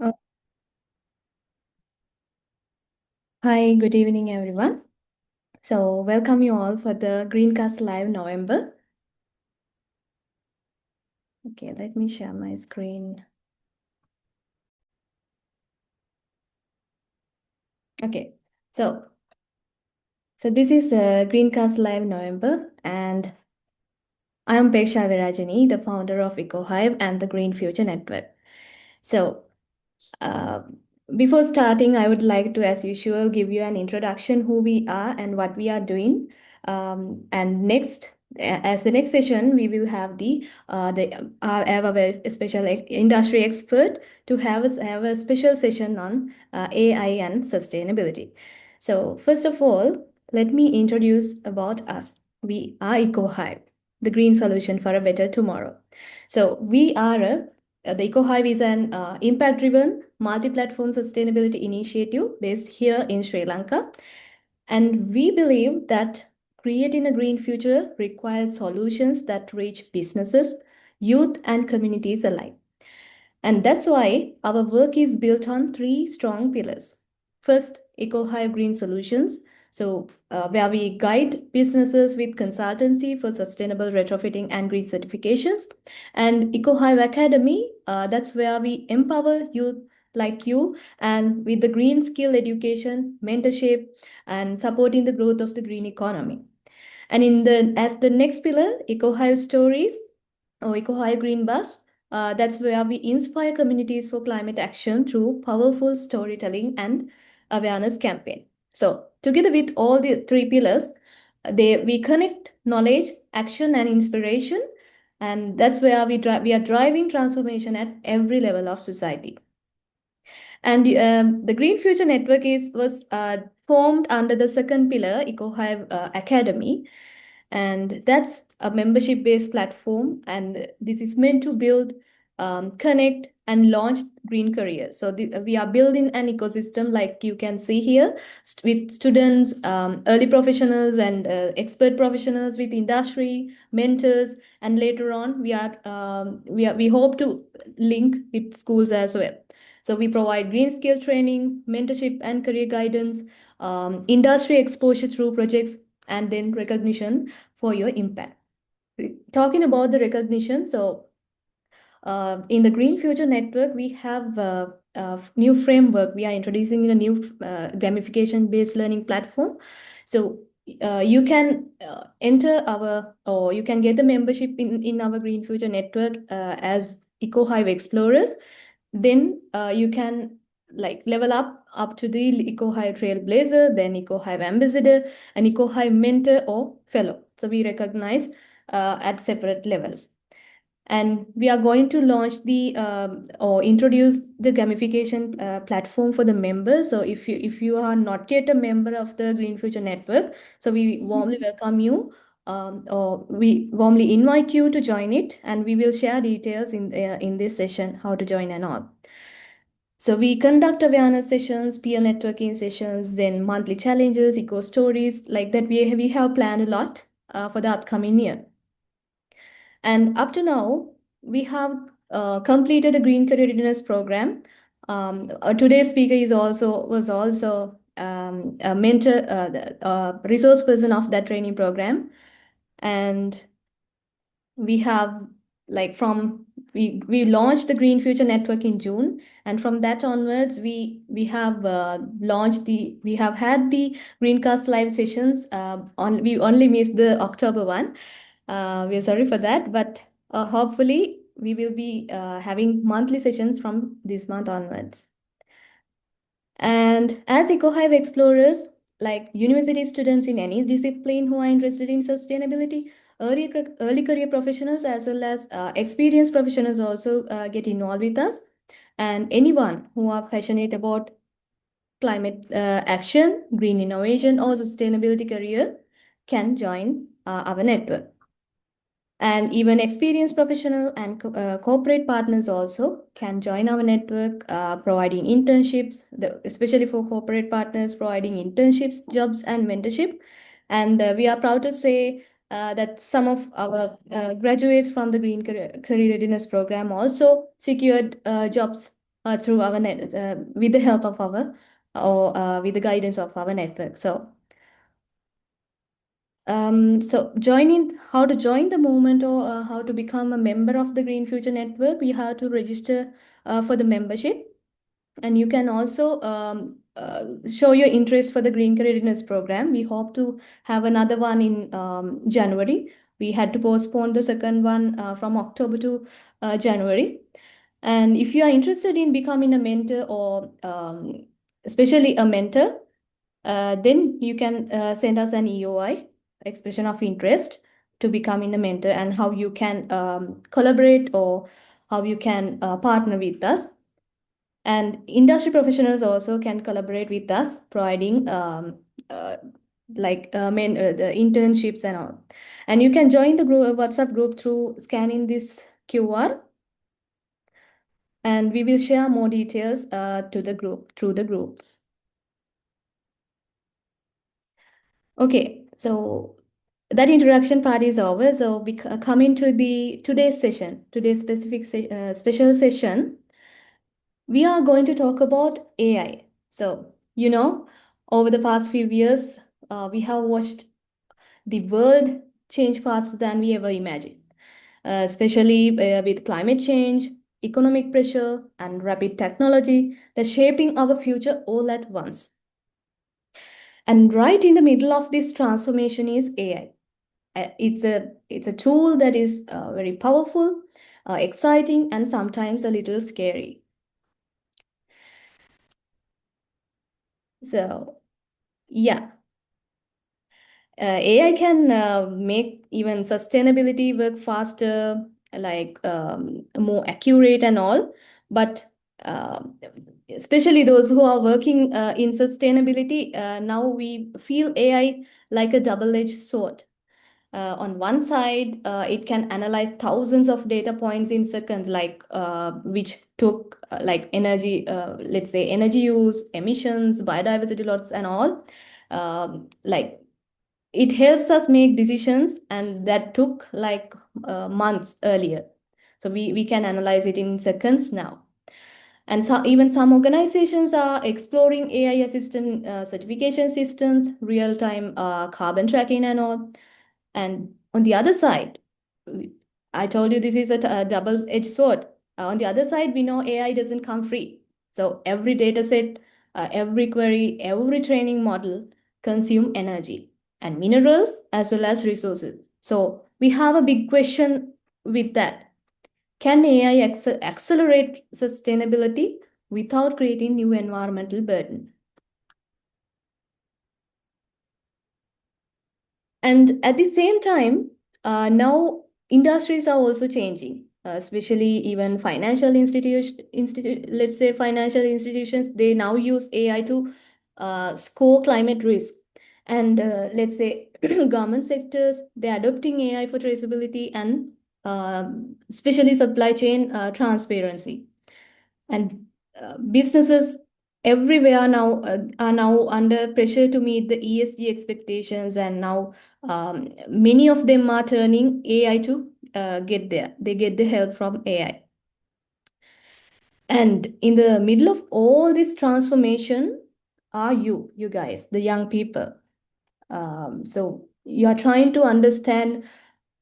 Oh, Hi, good evening, everyone. So, welcome you all for the GreenCast Live November. Okay, let me share my screen. Okay, so this is GreenCast Live November, and I am Peksha Virajani, the founder of EcoHive and the Green Future Network. So, Uh, before starting, I would like to, as usual, give you an introduction who we are and what we are doing. And next, as the next session, we will have our very special industry expert to have a special session on AI and sustainability. So first of all, let me introduce about us. We are EcoHive, the green solution for a better tomorrow. So we are the EcoHive is an impact-driven, multi-platform sustainability initiative based here in Sri Lanka. And we believe that creating a green future requires solutions that reach businesses, youth, and communities alike. And that's why our work is built on three strong pillars. First, EcoHive Green Solutions. Where we guide businesses with consultancy for sustainable retrofitting and green certifications. And EcoHive Academy, that's where we empower youth like you and with the green skill education, mentorship, and supporting the growth of the green economy. And as the next pillar, EcoHive Stories, or EcoHive Green Bus. That's where we inspire communities for climate action through powerful storytelling and awareness campaign. So together with all the three pillars, we connect knowledge, action, and inspiration, and that's where we are driving transformation at every level of society. And the Green Future Network was formed under the second pillar, EcoHive Academy, and that's a membership-based platform. And this is meant to build, connect, and launch green careers. So we are building an ecosystem, like you can see here, with students, early professionals, and expert professionals with industry mentors. And later on, we hope to link with schools as well. So we provide green skill training, mentorship and career guidance, industry exposure through projects, and then recognition for your impact. Talking about the recognition, in the Green Future Network, we have a new framework. We are introducing a new gamification-based learning platform. So you can enter or you can get the membership in our Green Future Network as EcoHive Explorers. Then you can like level up to the EcoHive Trailblazer, then EcoHive Ambassador, and EcoHive Mentor or Fellow. So we recognize at separate levels. And we are going to launch or introduce the gamification platform for the members. So if you are not yet a member of the Green Future Network, so we warmly welcome you, or we warmly invite you to join it, and we will share details in this session how to join and all. So we conduct awareness sessions, peer networking sessions, then monthly challenges, eco stories, like that. We have planned a lot for the upcoming year. And up to now, we have completed a Green Career Readiness program. Today's speaker was also a mentor, resource person of that training program. And we have like from we launched the Green Future Network in June, and from that onwards we have we have had the Greencast live sessions. We only missed the October one. We are sorry for that, but hopefully we will be having monthly sessions from this month onwards. And as EcoHive explorers, like university students in any discipline who are interested in sustainability, early career professionals as well as experienced professionals also get involved with us. And anyone who are passionate about climate action, green innovation, or sustainability career can join our network. And even experienced professional and corporate partners also can join our network, providing internships, especially for corporate partners, providing internships, jobs, and mentorship. And we are proud to say that some of our graduates from the Green Career Readiness Program also secured jobs through our net, with the help of our or with the guidance of our network. So joining, how to join the movement or how to become a member of the Green Future Network, you have to register for the membership. And you can also show your interest for the Green Career Readiness Program. We hope to have another one in January. We had to postpone the second one from October to January. And if you are interested in becoming a mentor or especially a mentor, then you can send us an EOI, expression of interest, to becoming a mentor, and how you can collaborate or how you can partner with us. And industry professionals also can collaborate with us, providing uh, the internships and all. And you can join the group, WhatsApp group, through scanning this QR, and we will share more details to the group through the group. Okay, so that introduction part is over. So we come into the today's session, today's special session. We are going to talk about AI. So, over the past few years, we have watched the world change faster than we ever imagined, especially with climate change, economic pressure, and rapid technology that's shaping our future all at once. And right in the middle of this transformation is AI. It's a tool that is very powerful, exciting, and sometimes a little scary. So, yeah. AI can make even sustainability work faster, like more accurate and all. But uh, especially those who are working in sustainability, now we feel AI like a double-edged sword. On one side, it can analyze thousands of data points in seconds, like which took like energy, let's say energy use, emissions, biodiversity loss, and all. Like it helps us make decisions, and that took like months earlier. So we can analyze it in seconds now. And so even some organizations are exploring AI assistant certification systems, real-time carbon tracking and all. And on the other side, I told you this is a double-edged sword. On the other side, we know AI doesn't come free. So every data set, every query, every training model consume energy and minerals as well as resources. So we have a big question with that. Can AI accelerate sustainability without creating new environmental burden? And at the same time, now industries are also changing, especially even let's say financial institutions, they now use AI to score climate risk. And let's say government sectors, they're adopting AI for traceability and especially supply chain transparency. And businesses everywhere now are now under pressure to meet the ESG expectations, and now many of them are turning AI to get there. They get the help from AI. And in the middle of all this transformation are you guys, the young people. So you are trying to understand.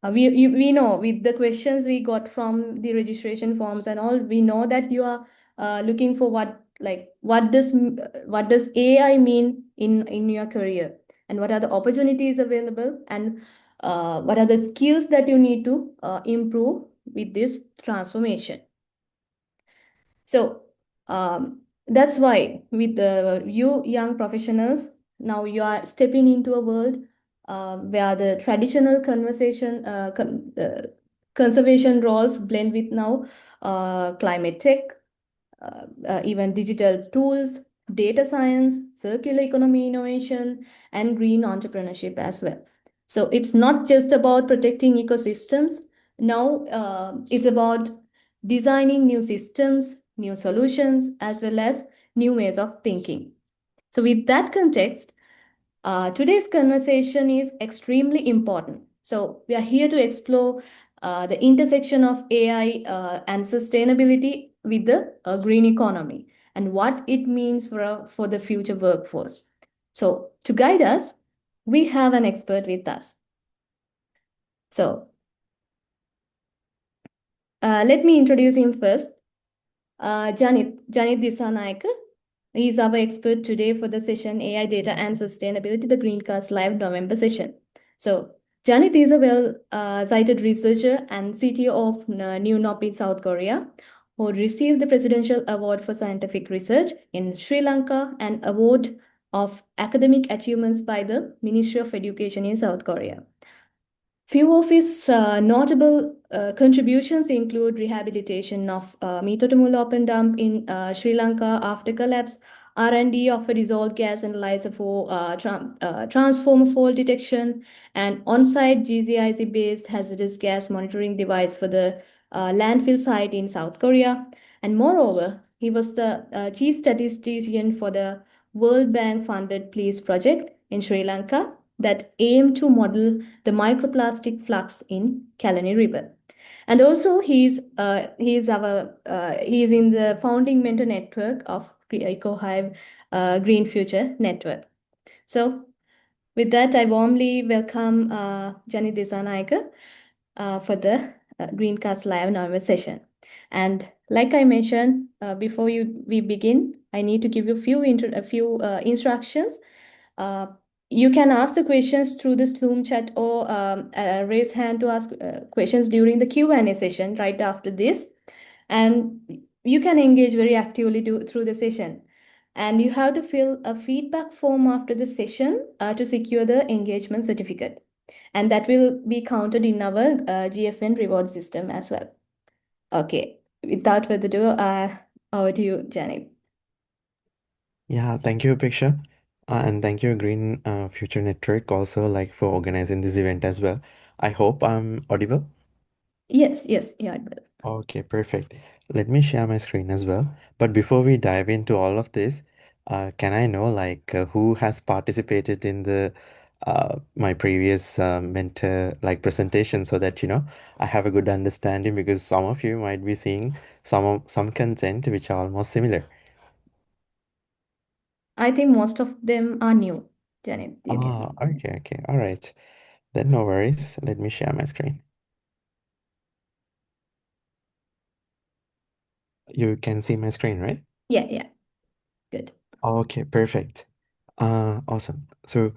We know with the questions we got from the registration forms and all, we know that you are looking for what does AI mean in your career, and what are the opportunities available, and what are the skills that you need to improve with this transformation. So that's why with you young professionals, now you are stepping into a world where the traditional conservation roles blend with now climate tech, even digital tools, data science, circular economy innovation, and green entrepreneurship as well. So it's not just about protecting ecosystems. Now it's about designing new systems, new solutions, as well as new ways of thinking. So with that context, today's conversation is extremely important. So we are here to explore the intersection of AI and sustainability with the green economy and what it means for the future workforce. So, to guide us, we have an expert with us. So, let me introduce him first. Janith Dissanayake. He is our expert today for the session AI Data and Sustainability, the GreenCast Live November session. So, Janith is a well-cited researcher and CTO of New Nop in South Korea, who received the Presidential Award for Scientific Research in Sri Lanka and Award of Academic Achievements by the Ministry of Education in South Korea. Few of his notable contributions include rehabilitation of Mitotamul open dump in Sri Lanka after collapse, R&D of a dissolved gas analyzer for transformer fault detection, and on-site GZIZ-based hazardous gas monitoring device for the landfill site in South Korea. And moreover, he was the chief statistician for the World Bank-funded PLEASE project in Sri Lanka that aimed to model the microplastic flux in Kalani River. And also, he's in the founding mentor network of EcoHive Green Future Network. So, with that, I warmly welcome Janith Dissanayake for the Greencast Live November session. And like I mentioned before we begin, I need to give you a few instructions. Uh, you can ask the questions through the Zoom chat or raise hand to ask questions during the Q&A session right after this. And you can engage very actively through the session. And you have to fill a feedback form after the session to secure the engagement certificate. And that will be counted in our GFN reward system as well. Okay, without further ado, over to you, Janet. Yeah, thank you, Apeksha. And thank you, Green Future Network, also like for organizing this event as well. I hope I'm audible. Yes, you are well. Okay, perfect. Let me share my screen as well. But before we dive into all of this, can I know like who has participated in the my previous mentor like presentation so that I have a good understanding because some of you might be seeing some content which are almost similar. I think most of them are new. Janet, you Ah, can. okay, all right. Then no worries. Let me share my screen. You can see my screen, right? Yeah, good. Okay, perfect. Awesome. So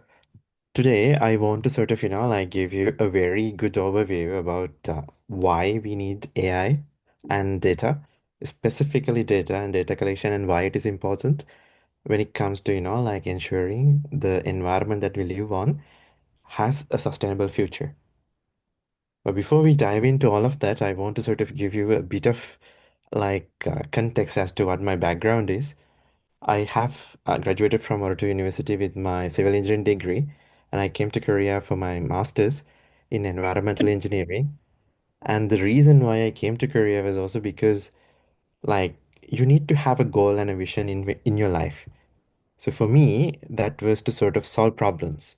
today I want to sort of, like give you a very good overview about why we need AI and data, specifically data and data collection and why it is important when it comes to, like ensuring the environment that we live on has a sustainable future. But before we dive into all of that, I want to sort of give you a bit of like context as to what my background is. I have graduated from Oregon University with my civil engineering degree, and I came to Korea for my master's in environmental engineering. And the reason why I came to Korea was also because, like, you need to have a goal and a vision in your life. So for me, that was to sort of solve problems.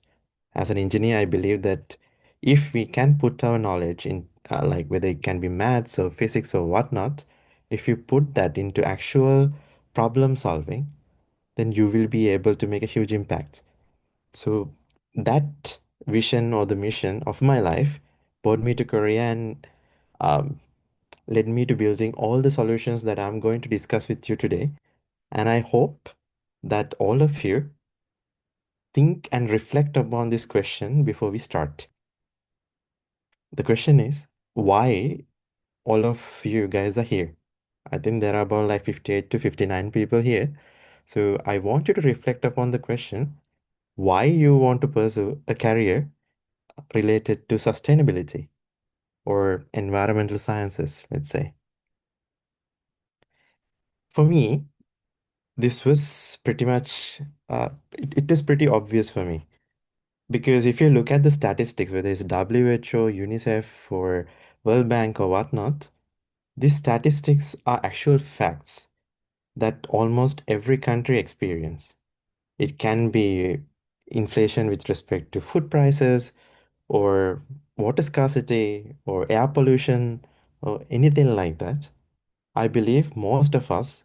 As an engineer, I believe that if we can put our knowledge in, like whether it can be maths or physics or whatnot, if you put that into actual problem solving, then you will be able to make a huge impact. So that vision or the mission of my life brought me to Korea and um, led me to building all the solutions that I'm going to discuss with you today. And I hope that all of you think and reflect upon this question before we start. The question is, why all of you guys are here? I think there are about like 58 to 59 people here. So I want you to reflect upon the question, why you want to pursue a career related to sustainability or environmental sciences, let's say. For me, this was pretty much, it is pretty obvious for me. Because if you look at the statistics, whether it's WHO, UNICEF, or World Bank or whatnot, these statistics are actual facts that almost every country experience. It can be inflation with respect to food prices, or water scarcity, or air pollution, or anything like that. I believe most of us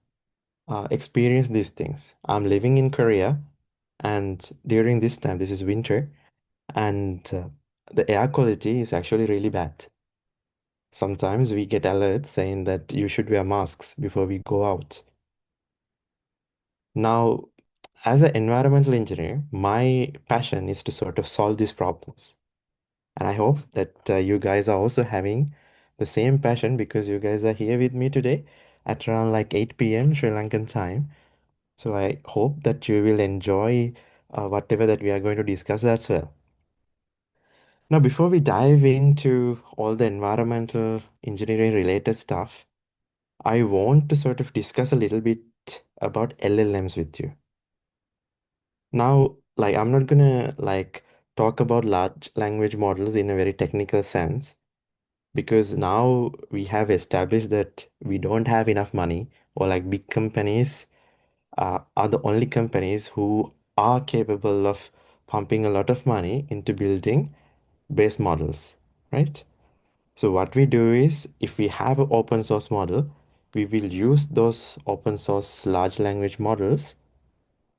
experience these things. I'm living in Korea, and during this time, this is winter, and the air quality is actually really bad. Sometimes we get alerts saying that you should wear masks before we go out. Now, as an environmental engineer, my passion is to sort of solve these problems. And I hope that you guys are also having the same passion because you guys are here with me today at around like 8 p.m. Sri Lankan time. So I hope that you will enjoy whatever that we are going to discuss as well. Now, before we dive into all the environmental engineering related stuff, I want to sort of discuss a little bit about LLMs with you. Now, like I'm not gonna like talk about large language models in a very technical sense because now we have established that we don't have enough money or like big companies are the only companies who are capable of pumping a lot of money into building base models, right? So what we do is if we have an open source model, we will use those open source large language models.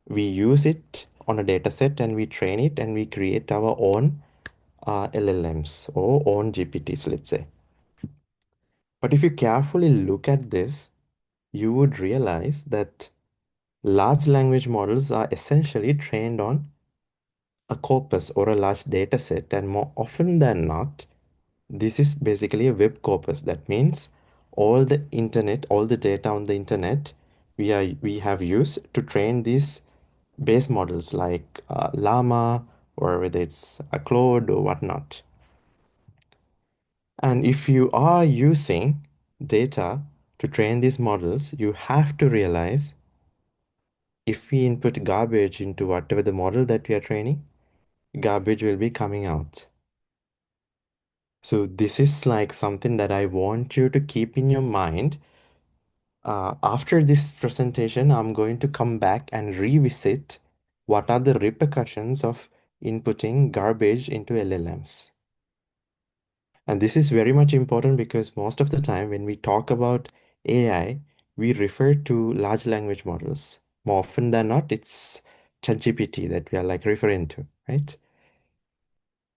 We use it on a data set and we train it and we create our own LLMs or own GPTs, let's say. But if you carefully look at this, you would realize that large language models are essentially trained on a corpus or a large data set, and more often than not, this is basically a web corpus. That means all the internet, all the data on the internet, we have used to train these base models like Llama or whether it's a Claude or whatnot. And if you are using data to train these models, you have to realize if we input garbage into whatever the model that we are training, garbage will be coming out. So this is like something that I want you to keep in your mind. After this presentation, I'm going to come back and revisit what are the repercussions of inputting garbage into LLMs. And this is very much important because most of the time when we talk about AI, we refer to large language models. More often than not, it's ChatGPT that we are like referring to, right?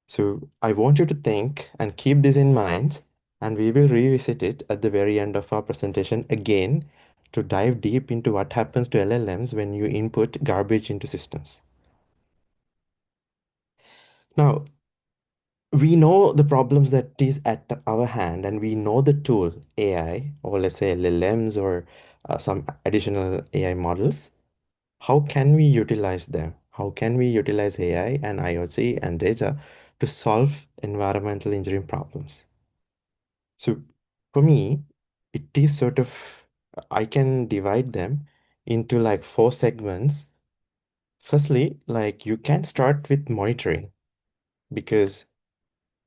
So I want you to think and keep this in mind, and we will revisit it at the very end of our presentation again to dive deep into what happens to LLMs when you input garbage into systems. Now, we know the problems that is at our hand, and we know the tool AI, or let's say LLMs or some additional AI models. How can we utilize them? How can we utilize AI and IoT and data to solve environmental engineering problems? So for me, it is sort of, I can divide them into like four segments. Firstly, like you can start with monitoring because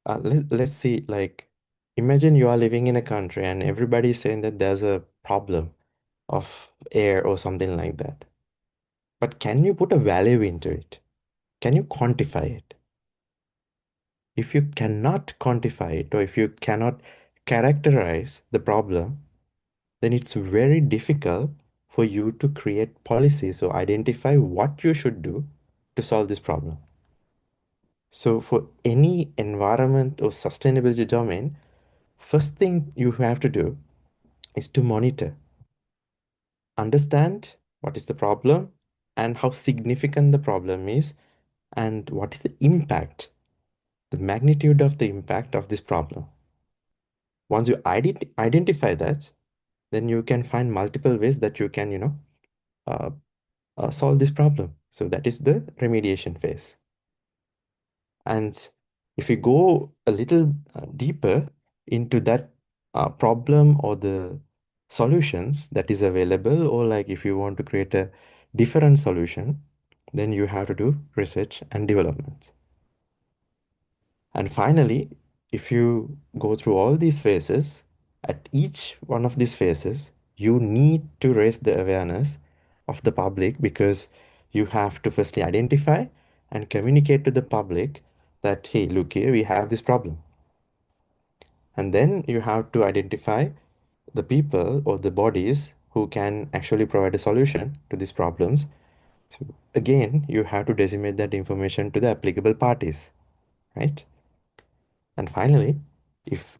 let's see, like imagine you are living in a country and everybody is saying that there's a problem of air or something like that. But can you put a value into it? Can you quantify it? If you cannot quantify it or if you cannot characterize the problem, then it's very difficult for you to create policies or identify what you should do to solve this problem. So, for any environment or sustainability domain, first thing you have to do is to monitor, understand what is the problem and how significant the problem is, and what is the impact, the magnitude of the impact of this problem. Once you identify that, then you can find multiple ways that you can, uh, solve this problem. So that is the remediation phase. And if you go a little deeper into that problem or the solutions that is available, or like if you want to create a different solution, then you have to do research and development. And finally, if you go through all these phases, at each one of these phases, you need to raise the awareness of the public because you have to firstly identify and communicate to the public that, hey, look here, we have this problem. And then you have to identify the people or the bodies who can actually provide a solution to these problems. So again, you have to disseminate that information to the applicable parties, right? And finally, if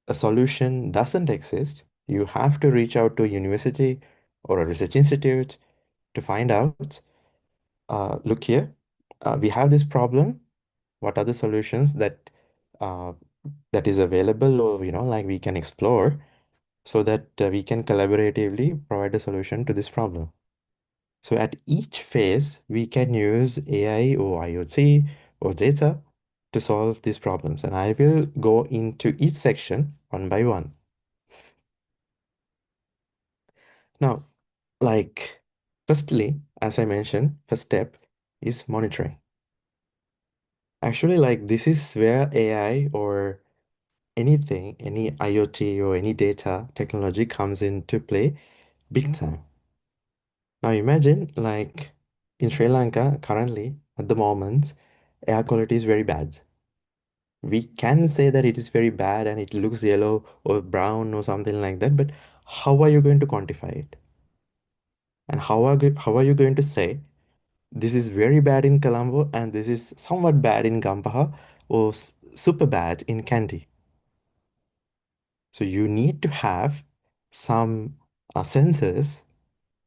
a solution doesn't exist, you have to reach out to a university or a research institute to find out, look here, we have this problem. What are the solutions uh, that is available, or like we can explore so that we can collaboratively provide a solution to this problem. So at each phase, we can use AI or IoT or data to solve these problems. And I will go into each section one by one. Now, like, firstly, as I mentioned, first step is monitoring. Actually, like, this is where AI or anything, any IoT or any data technology comes into play big time. Now imagine like in Sri Lanka currently at the moment, air quality is very bad. We can say that it is very bad and it looks yellow or brown or something like that, but how are you going to quantify it? And how are you going to say this is very bad in Colombo and this is somewhat bad in Gampaha or super bad in Kandy? So you need to have some sensors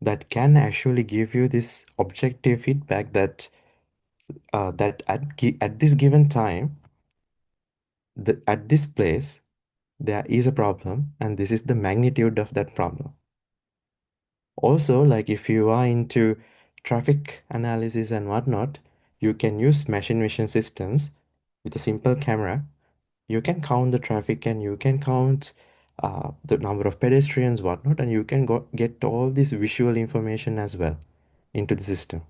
that can actually give you this objective feedback that at this given time, at this place, there is a problem, and this is the magnitude of that problem. Also, like if you are into traffic analysis and whatnot, you can use machine vision systems with a simple camera. You can count the traffic and you can count the number of pedestrians, whatnot, and you can get all this visual information as well into the system.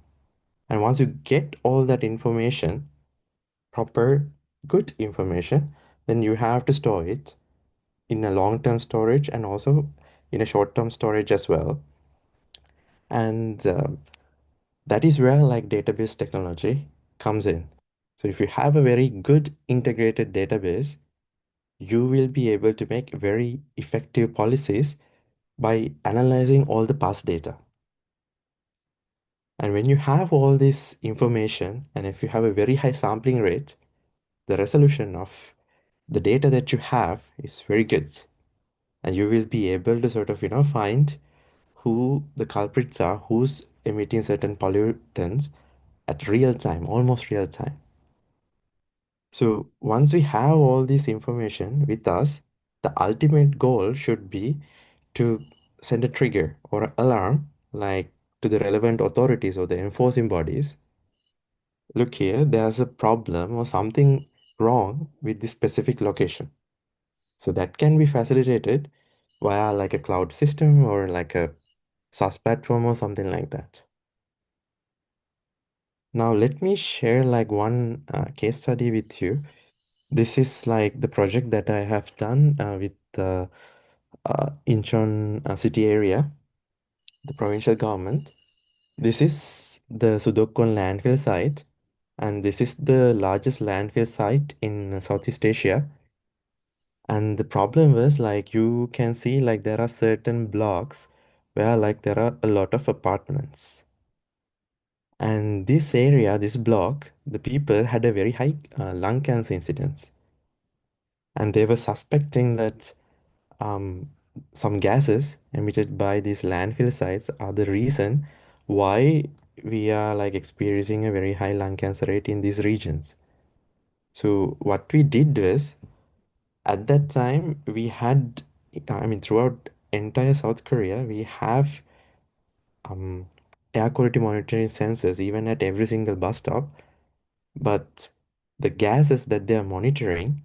And once you get all that information, proper, good information, then you have to store it in a long-term storage and also in a short-term storage as well. And that is where like database technology comes in. So if you have a very good integrated database, you will be able to make very effective policies by analyzing all the past data. And when you have all this information, and if you have a very high sampling rate, the resolution of the data that you have is very good. And you will be able to sort of, find who the culprits are, who's emitting certain pollutants at real time, almost real time. So once we have all this information with us, the ultimate goal should be to send a trigger or an alarm, like to the relevant authorities or the enforcing bodies. Look here, there's a problem or something wrong with this specific location. So that can be facilitated via like a cloud system or like a SaaS platform or something like that. Now let me share like one case study with you. This is like the project that I have done with the Incheon city area, the provincial government. This is the Sudokon landfill site, and this is the largest landfill site in Southeast Asia. And the problem was like you can see like there are certain blocks where like there are a lot of apartments. And this area, this block, the people had a very high lung cancer incidence. And they were suspecting that um, some gases emitted by these landfill sites are the reason why we are like experiencing a very high lung cancer rate in these regions. So what we did was at that time we had, I mean, throughout entire South Korea, we have um, air quality monitoring sensors even at every single bus stop. But the gases that they are monitoring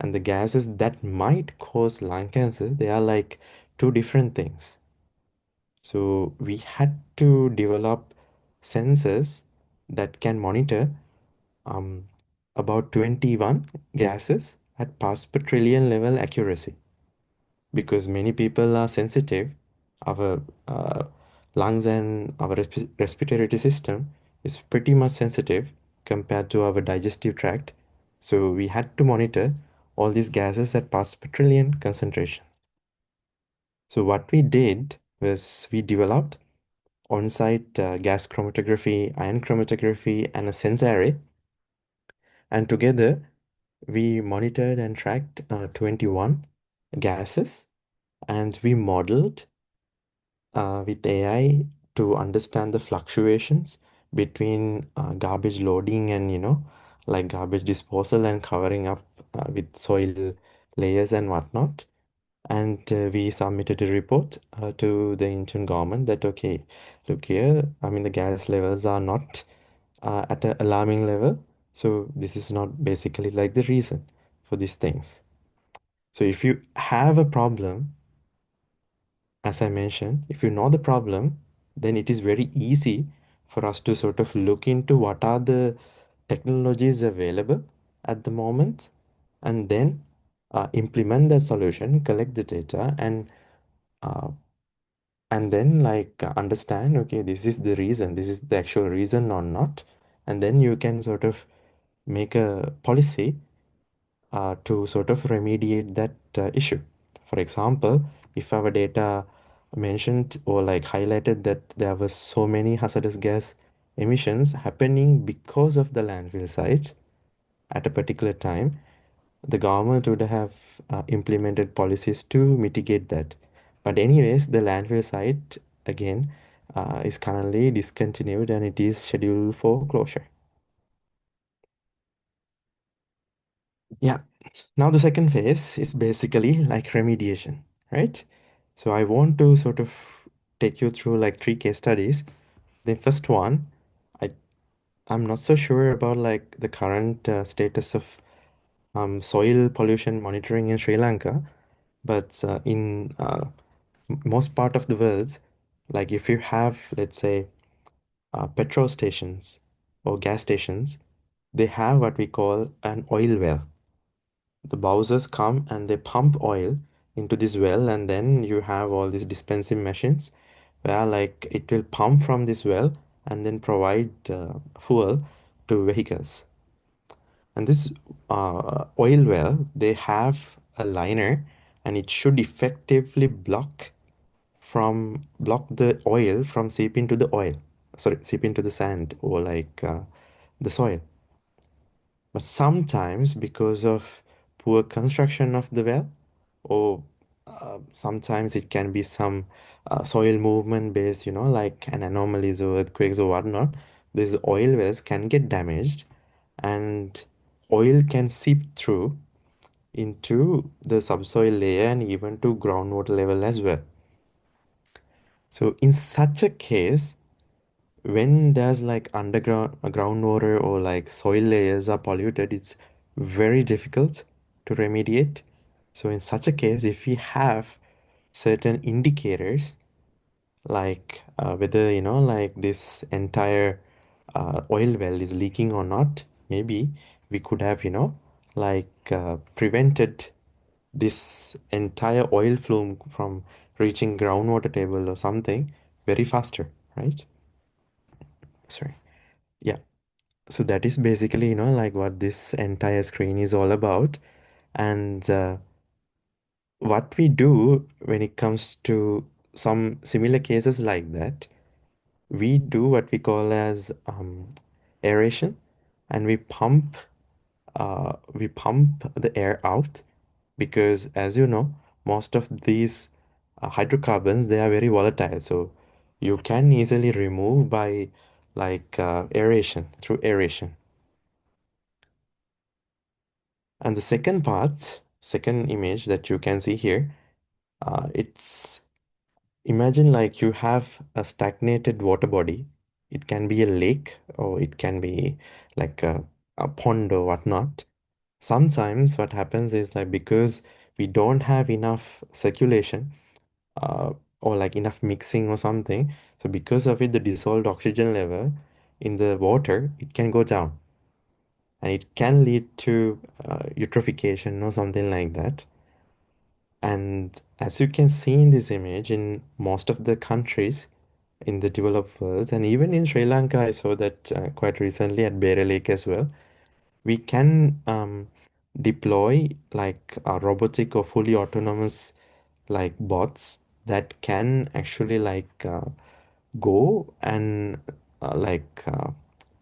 and the gases that might cause lung cancer, they are like two different things. So we had to develop sensors that can monitor um, about 21 gases at parts per trillion level accuracy, because many people are sensitive. Our lungs and our respiratory system is pretty much sensitive compared to our digestive tract. So we had to monitor all these gases at parts per trillion concentrations. So what we did was we developed on-site gas chromatography, ion chromatography, and a sensor array. And together, we monitored and tracked 21 gases, and we modeled with AI to understand the fluctuations between garbage loading and, like garbage disposal and covering up with soil layers and whatnot. And we submitted a report to the Indian government that, okay, look here, I mean, the gas levels are not at an alarming level. So this is not basically like the reason for these things. So if you have a problem, as I mentioned, if you know the problem, then it is very easy for us to sort of look into what are the technologies available at the moment and then implement the solution, collect the data, uh, and then like understand, okay, this is the reason, this is the actual reason or not. And then you can sort of make a policy to sort of remediate that issue. For example, if our data mentioned or like highlighted that there was so many hazardous gas emissions happening because of the landfill sites at a particular time, the government would have implemented policies to mitigate that. But anyways, the landfill site again is currently discontinued and it is scheduled for closure. Yeah. Now the second phase is basically like remediation, right? So I want to sort of take you through like three case studies. The first one, I I'm not so sure about like the current status of soil pollution monitoring in Sri Lanka, but in most part of the world, like if you have, let's say, petrol stations or gas stations, they have what we call an oil well. The bowsers come and they pump oil into this well, and then you have all these dispensing machines where like it will pump from this well and then provide fuel to vehicles. And this oil well, they have a liner, and it should effectively block the oil from seep into the oil. Sorry, seep into the sand or like the soil. But sometimes, because of poor construction of the well, or sometimes it can be some soil movement based, like an anomalies or earthquakes or whatnot, these oil wells can get damaged and oil can seep through into the subsoil layer and even to groundwater level as well. So in such a case, when there's like underground groundwater or like soil layers are polluted, it's very difficult to remediate. So in such a case, if we have certain indicators like whether like this entire oil well is leaking or not, maybe we could have like prevented this entire oil flume from reaching groundwater table or something very faster, right? Sorry. Yeah. So that is basically, like what this entire screen is all about. And what we do when it comes to some similar cases like that, we do what we call as aeration, and we pump the air out because, as you know, most of these hydrocarbons they are very volatile, so you can easily remove by like aeration through aeration. And the second part, second image that you can see here, it's imagine like you have a stagnated water body. It can be a lake or it can be like a pond or whatnot. Sometimes what happens is like because we don't have enough circulation uh, or like enough mixing or something, so because of it, the dissolved oxygen level in the water, it can go down and it can lead to eutrophication or something like that. And as you can see in this image, in most of the countries in the developed world, and even in Sri Lanka, I saw that quite recently at Bear Lake as well, we can deploy like robotic or fully autonomous like bots that can actually go and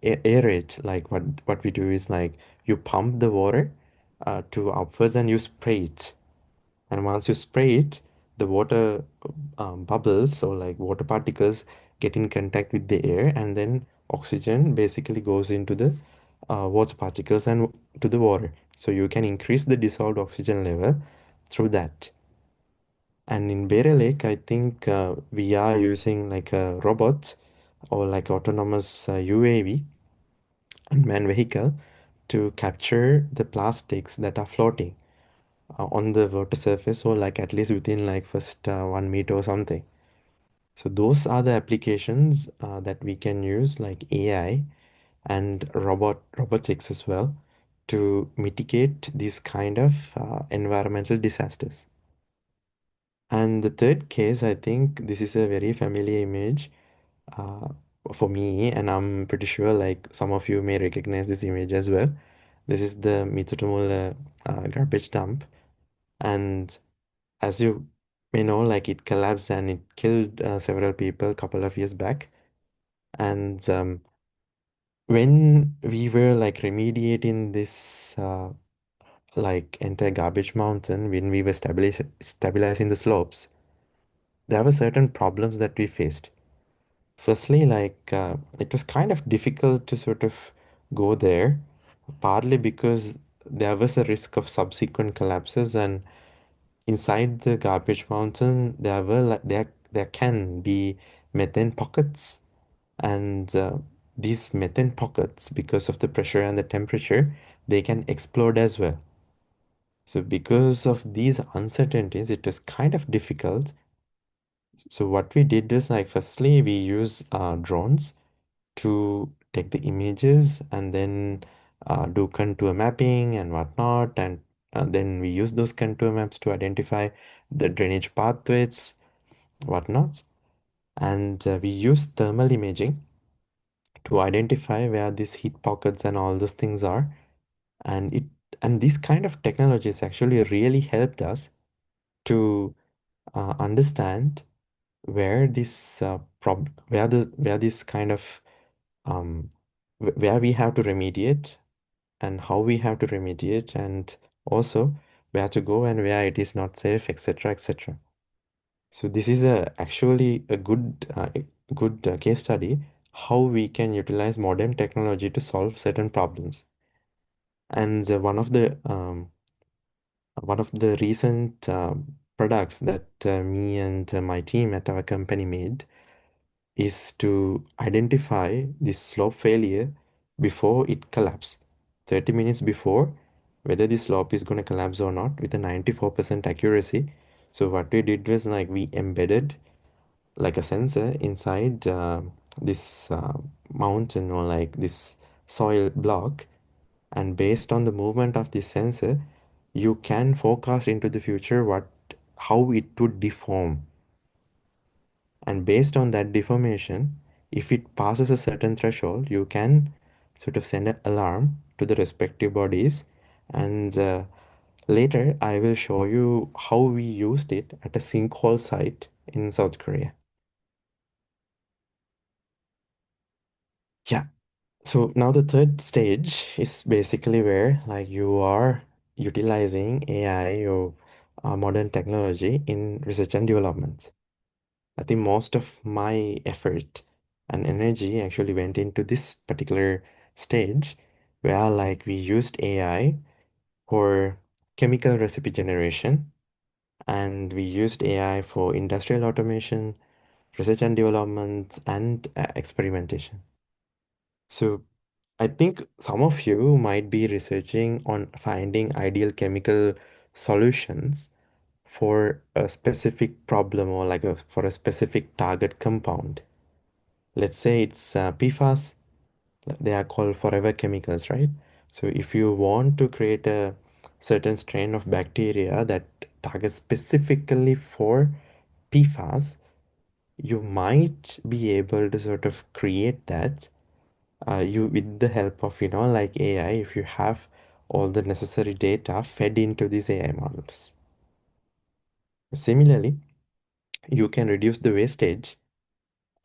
aerate. Like what we do is like you pump the water to upwards and you spray it. And once you spray it, the water bubbles or like water particles get in contact with the air, and then oxygen basically goes into the water particles and to the water. So you can increase the dissolved oxygen level through that. And in Bear Lake, I think we are using like a robot or like autonomous UAV, unmanned vehicle, to capture the plastics that are floating on the water surface, or like at least within like first 1 meter or something. So those are the applications that we can use like AI and robotics as well to mitigate these kind of environmental disasters. And the third case, I think this is a very familiar image uh, for me, and I'm pretty sure like some of you may recognize this image as well. This is the Mitutumula garbage dump, and as you may know, like it collapsed and it killed several people a couple of years back. And when we were like remediating this like entire garbage mountain, when we were stabilizing the slopes, there were certain problems that we faced. Firstly, it was kind of difficult to sort of go there, partly because there was a risk of subsequent collapses, and inside the garbage mountain, there can be methane pockets, and these methane pockets, because of the pressure and the temperature, they can explode as well. So because of these uncertainties, it was kind of difficult. So what we did is like firstly we use drones to take the images and then do contour mapping and whatnot. And then we use those contour maps to identify the drainage pathways, whatnot. And we use thermal imaging to identify where these heat pockets and all those things are. And it and these kind of technologies actually really helped us to understand where this where this kind of um, where we have to remediate and how we have to remediate, and also where to go and where it is not safe, etc., etc. So this is actually a good case study how we can utilize modern technology to solve certain problems. And one of the recent products that me and my team at our company made is to identify this slope failure before it collapses, 30 minutes before, whether the slope is going to collapse or not, with a 94% accuracy. So what we did was like we embedded like a sensor inside this mountain or like this soil block, and based on the movement of this sensor, you can forecast into the future what how it would deform. And based on that deformation, if it passes a certain threshold, you can sort of send an alarm to the respective bodies. And later, I will show you how we used it at a sinkhole site in South Korea. Yeah. So now the third stage is basically where like you are utilizing AI or modern technology in research and development. I think most of my effort and energy actually went into this particular stage where like we used AI for chemical recipe generation, and we used AI for industrial automation, research and development, and experimentation. So I think some of you might be researching on finding ideal chemical solutions for a specific problem or for a specific target compound. Let's say it's PFAS, they are called forever chemicals, right? So if you want to create a certain strain of bacteria that targets specifically for PFAS, you might be able to sort of create that you with the help of like AI, if you have all the necessary data fed into these AI models. Similarly, you can reduce the wastage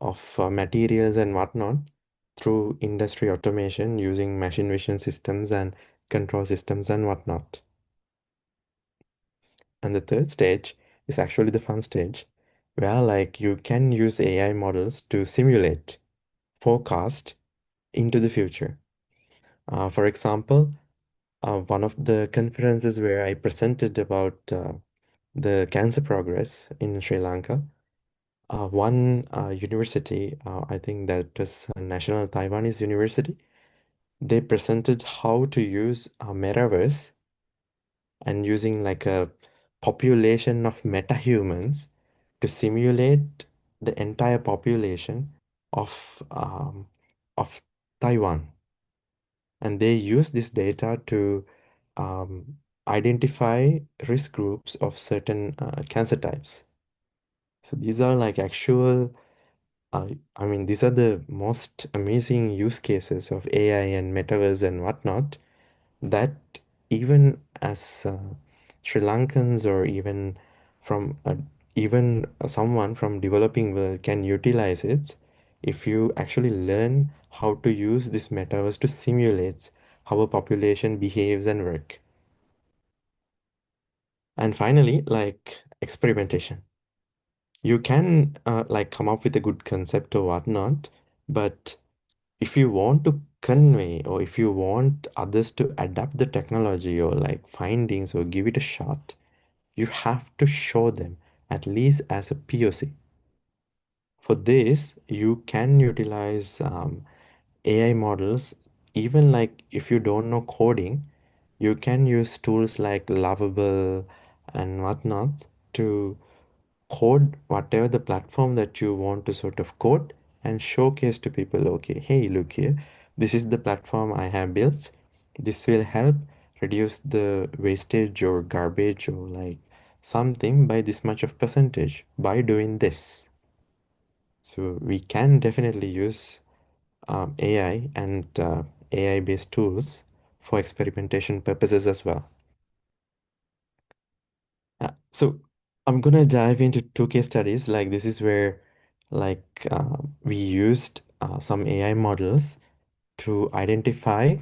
of materials and whatnot through industry automation using machine vision systems and control systems and whatnot. And the third stage is actually the fun stage, where like you can use AI models to simulate, forecast into the future. For example, one of the conferences where I presented about the cancer progress in Sri Lanka, one university, I think that was a National Taiwanese University, they presented how to use a metaverse and using like a population of metahumans to simulate the entire population of of Taiwan. And they use this data to um, identify risk groups of certain cancer types. So these are like actual, I mean, these are the most amazing use cases of AI and metaverse and whatnot that even as Sri Lankans or even someone from developing world can utilize it if you actually learn how to use this metaverse to simulate how a population behaves and work. And finally, like experimentation. You can like come up with a good concept or whatnot, but if you want to convey or if you want others to adapt the technology or like findings or give it a shot, you have to show them at least as a POC. For this, you can utilize AI models. Even like if you don't know coding, you can use tools like Lovable and whatnot to code whatever the platform that you want to sort of code and showcase to people, okay, hey, look here, this is the platform I have built. This will help reduce the wastage or garbage or like something by this much of percentage by doing this. So we can definitely use AI and AI based tools for experimentation purposes as well. So I'm gonna dive into two case studies. Like this is where like we used some AI models to identify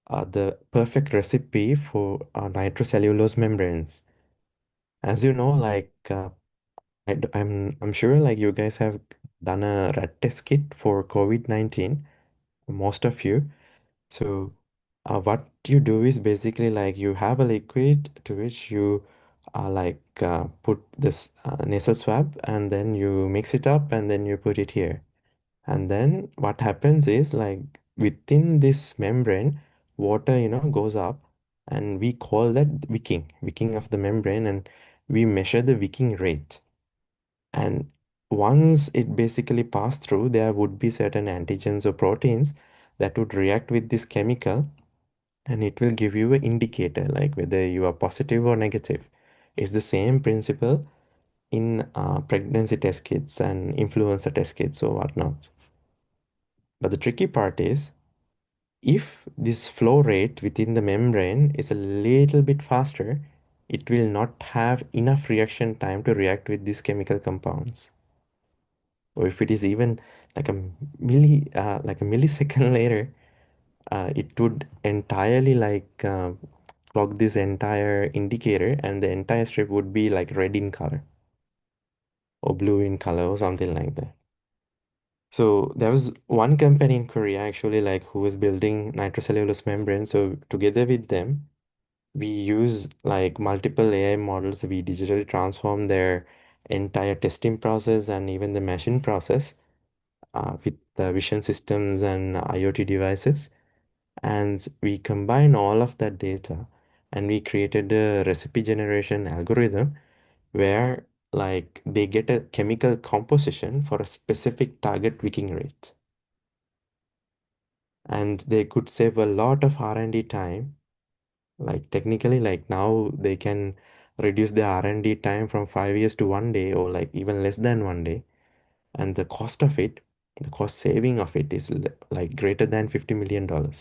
the perfect recipe for nitrocellulose membranes. As you know, like I'm sure like you guys have done a rat test kit for COVID-19, most of you. So, what you do is basically like you have a liquid to which you put this nasal swab and then you mix it up and then you put it here. And then what happens is like within this membrane, water, goes up and we call that wicking of the membrane, and we measure the wicking rate. And once it basically passed through, there would be certain antigens or proteins that would react with this chemical, and it will give you an indicator like whether you are positive or negative. It's the same principle in pregnancy test kits and influenza test kits or whatnot. But the tricky part is if this flow rate within the membrane is a little bit faster, it will not have enough reaction time to react with these chemical compounds. Or if it is even like a millisecond later, it would entirely clog this entire indicator, and the entire strip would be like red in color or blue in color or something like that. So there was one company in Korea actually like who was building nitrocellulose membrane. So together with them, we use like multiple AI models. We digitally transform their entire testing process and even the machine process with the vision systems and IoT devices. And we combine all of that data and we created a recipe generation algorithm where like they get a chemical composition for a specific target wicking rate. And they could save a lot of R&D time. Like technically, like now they can reduce the R&D time from 5 years to 1 day or like even less than 1 day. And the cost of it, the cost saving of it is like greater than $50 million.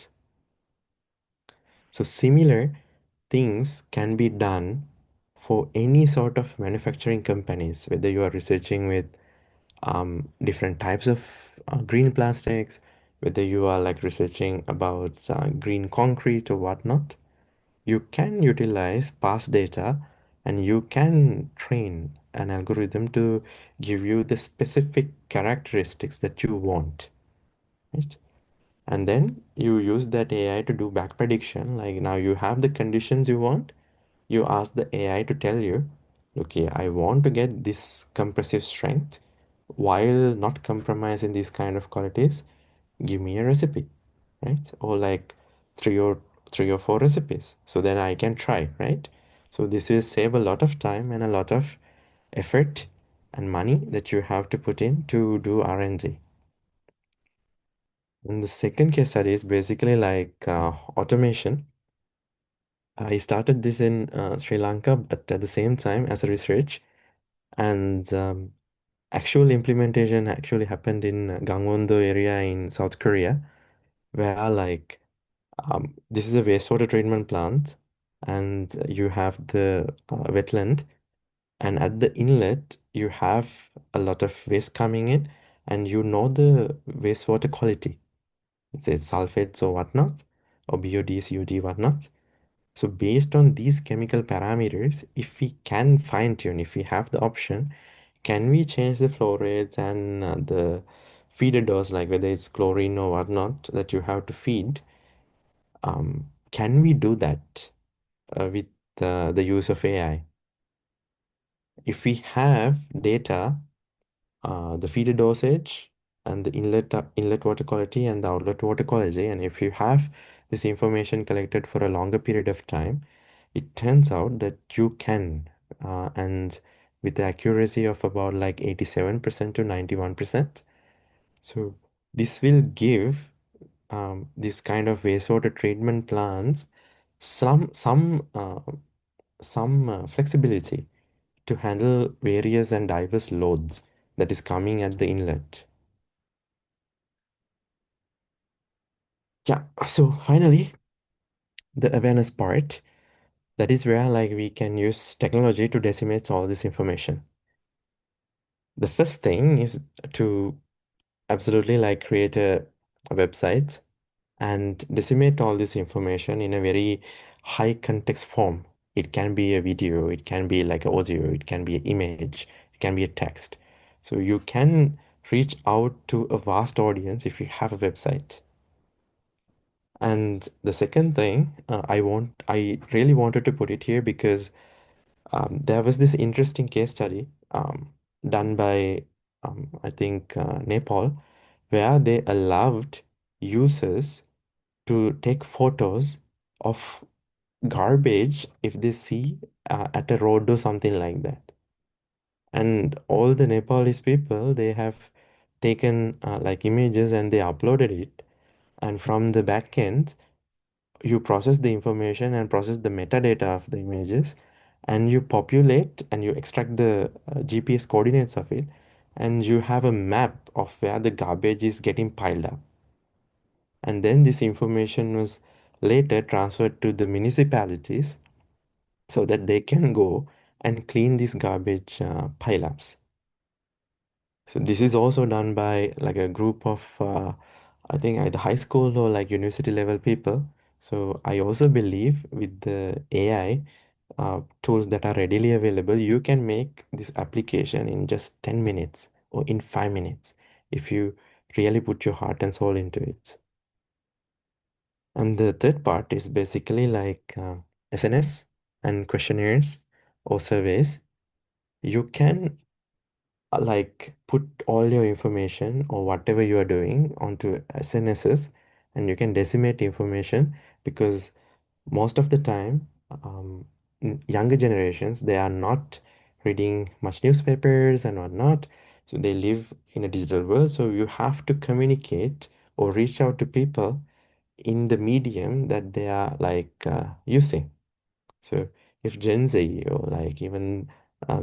So similar things can be done for any sort of manufacturing companies, whether you are researching with different types of green plastics, whether you are like researching about green concrete or whatnot, you can utilize past data and you can train an algorithm to give you the specific characteristics that you want, right? And then you use that AI to do back prediction. Like now you have the conditions you want, you ask the AI to tell you, okay, I want to get this compressive strength while not compromising these kind of qualities. Give me a recipe, right? Or like three or three or four recipes. So then I can try, right? So this will save a lot of time and a lot of effort and money that you have to put in to do R&D. And the second case study is basically like automation. I started this in Sri Lanka, but at the same time as a research, and actual implementation actually happened in Gangwon-do area in South Korea, where like this is a wastewater treatment plant, and you have the wetland, and at the inlet you have a lot of waste coming in, and you know the wastewater quality, say sulfates or whatnot, or BOD, COD, whatnot. So based on these chemical parameters, if we can fine tune, if we have the option, can we change the flow rates and the feeder dose, like whether it's chlorine or whatnot that you have to feed? Can we do that with the use of AI? If we have data, the feeder dosage and the inlet water quality and the outlet water quality, and if you have this information collected for a longer period of time, it turns out that you can, and with the accuracy of about like 87% to 91%. So this will give this kind of wastewater treatment plants some some uh, some flexibility to handle various and diverse loads that is coming at the inlet. Yeah, so finally, the awareness part, that is where like we can use technology to decimate all this information. The first thing is to absolutely like create a website and decimate all this information in a very high context form. It can be a video, it can be like audio, it can be an image, it can be a text. So you can reach out to a vast audience if you have a website. And the second thing, I really wanted to put it here because there was this interesting case study done by, I think, Nepal, where they allowed users to take photos of garbage if they see at a road or something like that. And all the Nepalese people, they have taken like images and they uploaded it. And from the back end, you process the information and process the metadata of the images, and you populate and you extract the GPS coordinates of it, and you have a map of where the garbage is getting piled up. And then this information was later transferred to the municipalities so that they can go and clean these garbage pile-ups. So this is also done by like a group of I think either high school or like university level people. So I also believe with the AI tools that are readily available, you can make this application in just 10 minutes or in 5 minutes if you really put your heart and soul into it. And the third part is basically like SNS and questionnaires or surveys. You can like put all your information or whatever you are doing onto SNSs, and you can decimate information because most of the time younger generations, they are not reading much newspapers and whatnot, so they live in a digital world, so you have to communicate or reach out to people in the medium that they are like using. So if Gen Z or like even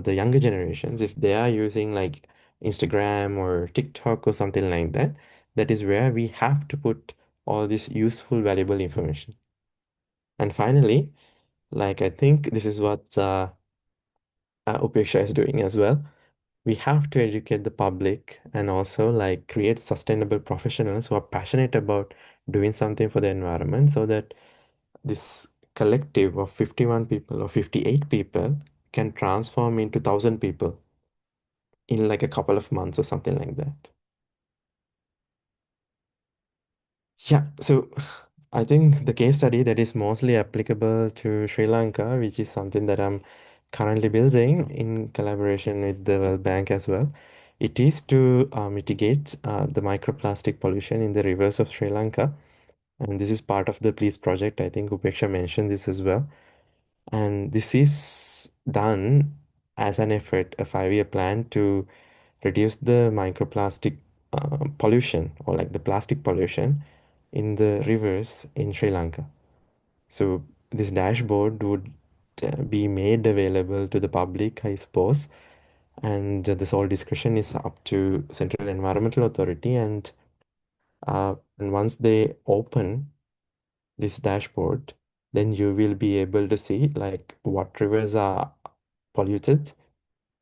the younger generations, if they are using like Instagram or TikTok or something like that, that is where we have to put all this useful, valuable information. And finally, like I think this is what Upeksha is doing as well. We have to educate the public and also like create sustainable professionals who are passionate about doing something for the environment so that this collective of 51 people or 58 people can transform into 1,000 people in like a couple of months or something like that. Yeah, so I think the case study that is mostly applicable to Sri Lanka, which is something that I'm currently building in collaboration with the World Bank as well, it is to mitigate the microplastic pollution in the rivers of Sri Lanka. And this is part of the Please project. I think Upeksha mentioned this as well. And this is done as an effort, a 5-year plan to reduce the microplastic pollution or like the plastic pollution in the rivers in Sri Lanka. So this dashboard would be made available to the public, I suppose, and this whole discussion is up to Central Environmental Authority, and once they open this dashboard, then you will be able to see like what rivers are polluted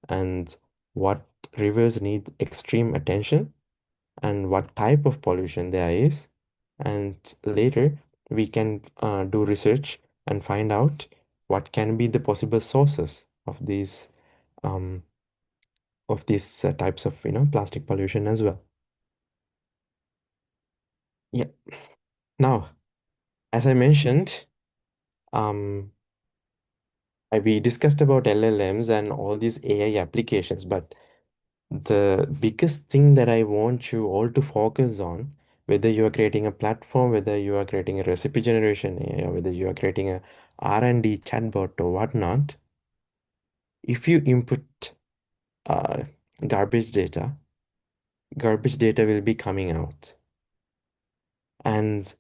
and what rivers need extreme attention and what type of pollution there is. And later we can do research and find out what can be the possible sources um, of these types of plastic pollution as well. Yeah. Now, as I mentioned, um, we discussed about LLMs and all these AI applications, but the biggest thing that I want you all to focus on, whether you are creating a platform, whether you are creating a recipe generation AI, or whether you are creating a R&D chatbot or whatnot, if you input uh, garbage data, garbage data will be coming out. And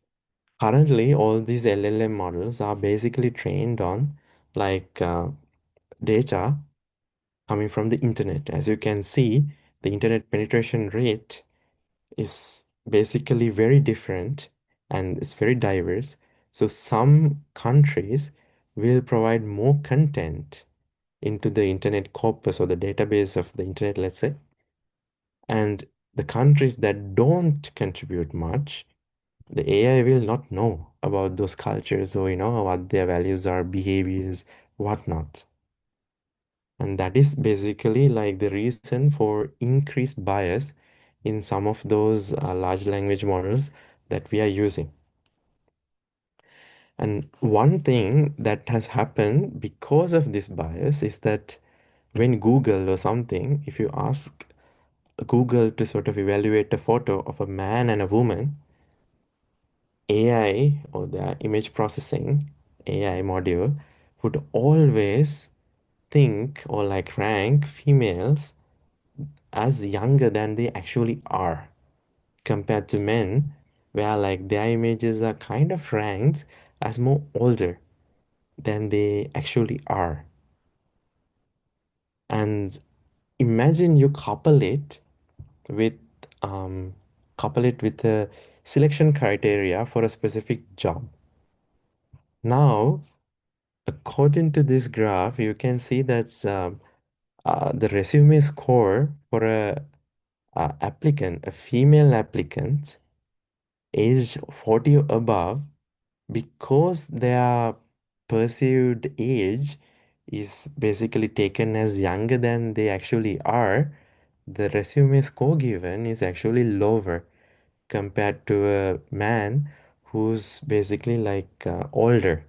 currently, all these LLM models are basically trained on like data coming from the internet. As you can see, the internet penetration rate is basically very different and it's very diverse. So some countries will provide more content into the internet corpus or the database of the internet, let's say. And the countries that don't contribute much, the AI will not know about those cultures or what their values are, behaviors, whatnot. And that is basically like the reason for increased bias in some of those large language models that we are using. And one thing that has happened because of this bias is that when Google or something, if you ask Google to sort of evaluate a photo of a man and a woman, AI or the image processing AI module would always think or like rank females as younger than they actually are compared to men, where like their images are kind of ranked as more older than they actually are. And imagine you with um, couple it with a selection criteria for a specific job. Now, according to this graph, you can see that the resume score for a applicant, a female applicant, age 40 or above, because their perceived age is basically taken as younger than they actually are, the resume score given is actually lower compared to a man who's basically like older.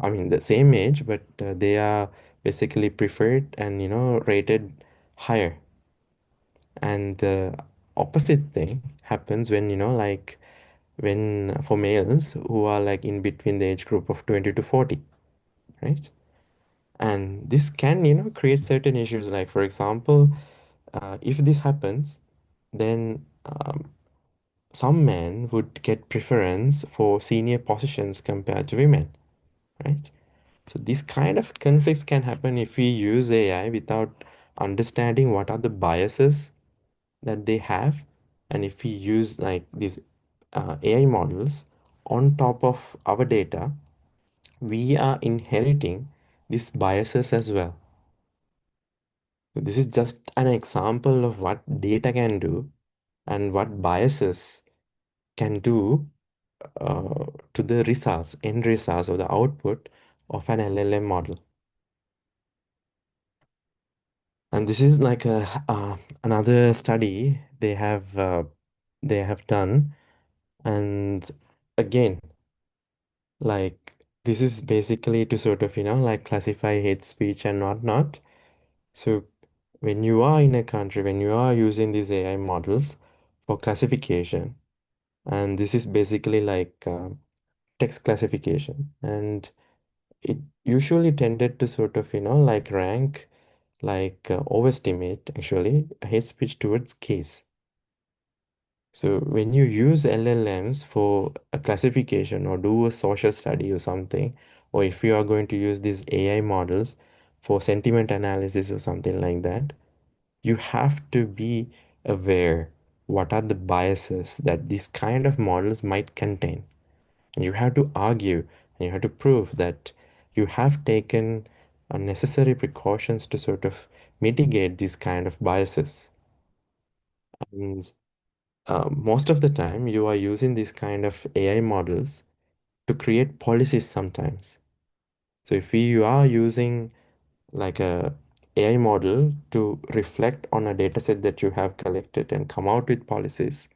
I mean, the same age, but they are basically preferred and rated higher. And the opposite thing happens when like when for males who are like in between the age group of 20 to 40, right? And this can create certain issues, like for example, if this happens, then some men would get preference for senior positions compared to women, right? So these kind of conflicts can happen if we use AI without understanding what are the biases that they have, and if we use like these AI models on top of our data, we are inheriting these biases as well. So this is just an example of what data can do and what biases can do to the results, end results, or the output of an LLM model. And this is like another study they have done, and again, like this is basically to sort of like classify hate speech and whatnot. So when you are in a country, when you are using these AI models for classification, and this is basically like text classification, and it usually tended to sort of like rank like overestimate actually hate speech towards case. So when you use LLMs for a classification or do a social study or something, or if you are going to use these AI models for sentiment analysis or something like that, you have to be aware what are the biases that these kind of models might contain. And you have to argue and you have to prove that you have taken necessary precautions to sort of mitigate these kind of biases. And most of the time, you are using these kind of AI models to create policies sometimes. So if you are using like a AI model to reflect on a data set that you have collected and come out with policies,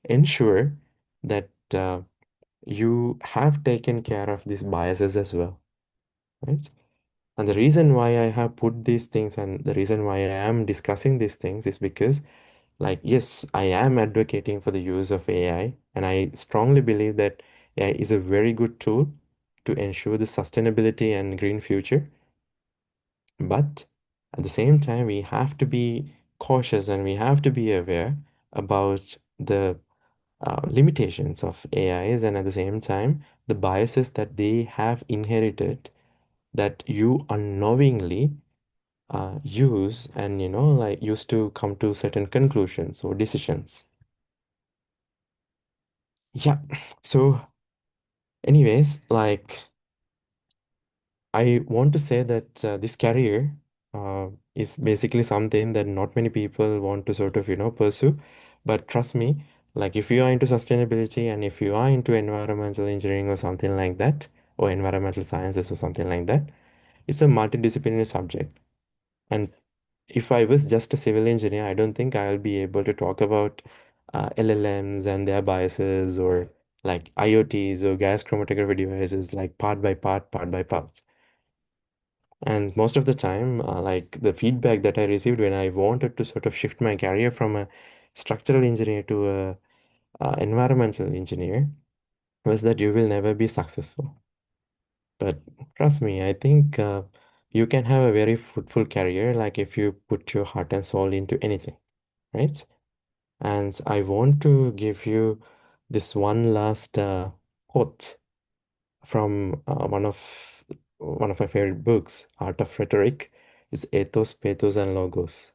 ensure that you have taken care of these biases as well, right? And the reason why I have put these things and the reason why I am discussing these things is because, like, yes, I am advocating for the use of AI, and I strongly believe that AI is a very good tool to ensure the sustainability and green future. But at the same time, we have to be cautious and we have to be aware about the limitations of AIs and at the same time, the biases that they have inherited that you unknowingly use and like used to come to certain conclusions or decisions. Yeah. So anyways, like I want to say that this career is basically something that not many people want to sort of pursue, but trust me, like if you are into sustainability and if you are into environmental engineering or something like that, or environmental sciences or something like that, it's a multidisciplinary subject. And if I was just a civil engineer, I don't think I'll be able to talk about LLMs and their biases or like IoTs or gas chromatography devices like part by part, part by part. And most of the time, like the feedback that I received when I wanted to sort of shift my career from a structural engineer to a environmental engineer was that you will never be successful. But trust me, I think you can have a very fruitful career, like if you put your heart and soul into anything, right? And I want to give you this one last quote from one of my favorite books, Art of Rhetoric. It's Ethos, Pathos, and Logos.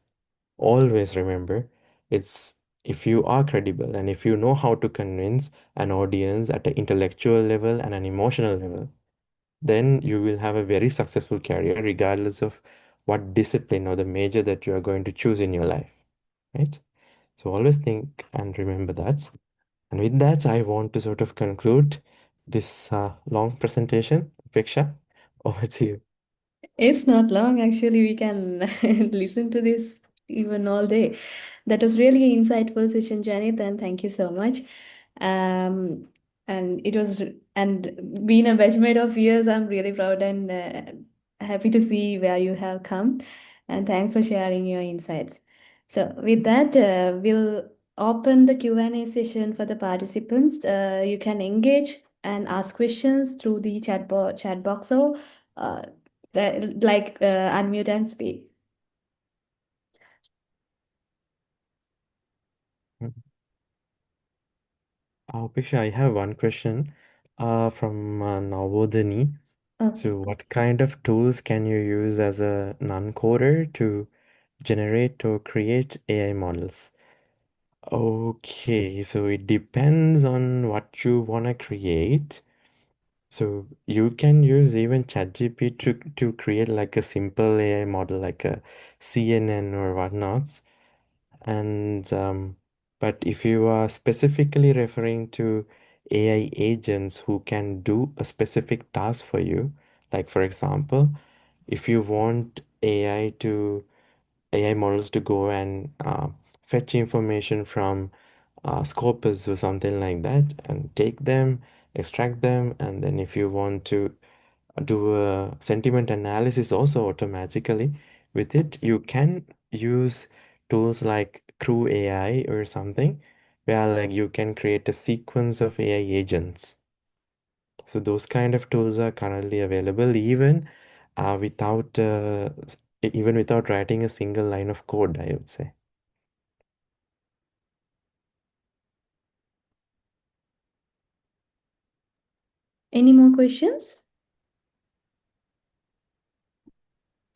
Always remember, it's if you are credible and if you know how to convince an audience at an intellectual level and an emotional level, then you will have a very successful career, regardless of what discipline or the major that you are going to choose in your life, right? So always think and remember that. And with that, I want to sort of conclude this long presentation. Viksha, over to you. It's not long, actually. We can listen to this even all day. That was really an insightful session, Janith, and thank you so much. Um, and it was, and being a batchmate of years, I'm really proud and happy to see where you have come. And thanks for sharing your insights. So, with that, we'll open the Q&A session for the participants. You can engage and ask questions through the chat box or uh, unmute and speak. Viksha, I have one question from Navodani. Okay. So what kind of tools can you use as a non-coder to generate or create AI models? Okay, so it depends on what you want to create. So you can use even ChatGPT to create like a simple AI model, like a CNN or whatnots. And but if you are specifically referring to AI agents who can do a specific task for you, like for example, if you want AI models to go and fetch information from Scopus or something like that and take them, extract them, and then if you want to do a sentiment analysis also automatically with it, you can use tools like Crew AI or something, where like you can create a sequence of AI agents. So those kind of tools are currently available without even without writing a single line of code, I would say. Any more questions?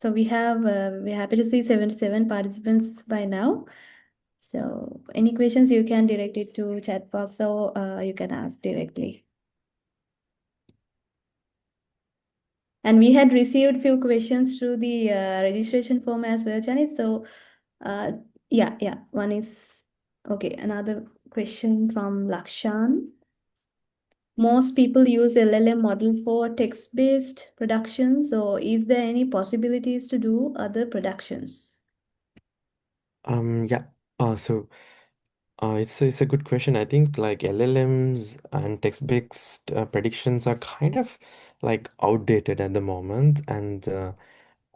So we're happy to see 77 participants by now. So any questions you can direct it to chat box or you can ask directly. And we had received few questions through the registration form as well, Janith. So uh, yeah, one is okay. Another question from Lakshan. Most people use LLM model for text-based productions, or is there any possibilities to do other productions? Yeah. So it's a good question. I think like LLMs and text-based predictions are kind of like outdated at the moment, and